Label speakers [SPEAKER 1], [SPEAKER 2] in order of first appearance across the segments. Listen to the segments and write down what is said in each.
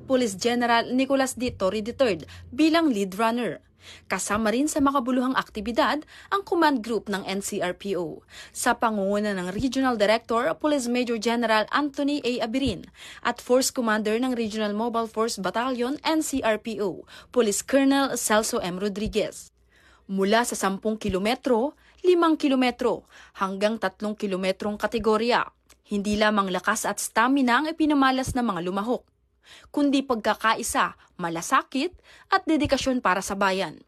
[SPEAKER 1] Police General Nicolas D. Torre III bilang lead runner. Kasama rin sa makabuluhang aktibidad ang command group ng NCRPO sa pangunguna ng Regional Director Police Major General Anthony A. Abirin at Force Commander ng Regional Mobile Force Battalion NCRPO Police Colonel Celso M. Rodriguez. Mula sa 10 kilometro, 5 kilometro hanggang 3 kilometrong kategorya, hindi lamang lakas at stamina ang ipinamalas ng mga lumahok, kundi pagkakaisa, malasakit at dedikasyon para sa bayan.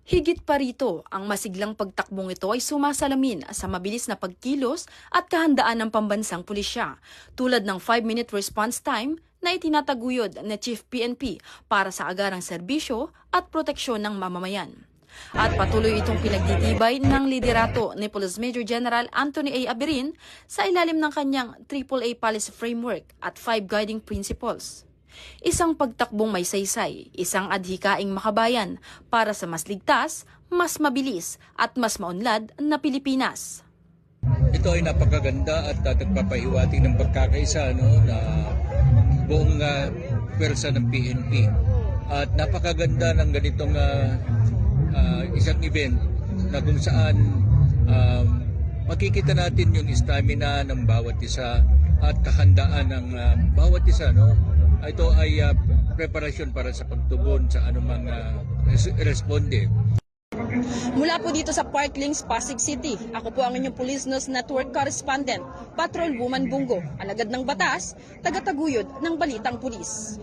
[SPEAKER 1] Higit pa rito, ang masiglang pagtakbong ito ay sumasalamin sa mabilis na pagkilos at kahandaan ng pambansang pulisya, tulad ng 5-minute response time na itinataguyod ni Chief PNP para sa agarang serbisyo at proteksyon ng mamamayan. At patuloy itong pinagtitibay ng liderato ni Police Major General Anthony A. Abirin sa ilalim ng kanyang AAA Policy Framework at 5 Guiding Principles. Isang pagtakbong may saysay, isang adhikaing makabayan para sa mas ligtas, mas mabilis at mas maunlad na Pilipinas.
[SPEAKER 2] Ito ay napakaganda at nagpapahiwatig ng pagkakaisa na buong pwersa ng PNP. At napakaganda ng ganitong isang event na kung saan makikita natin yung stamina ng bawat isa at kahandaan ng bawat isa. Ito ay preparasyon para sa pagtugon sa anumang responde.
[SPEAKER 1] Mula po dito sa Parklinks, Pasig City, ako po ang inyong Police News Network Correspondent, Patrol Woman Bungo, alagad ng batas, tagataguyod ng Balitang Pulis.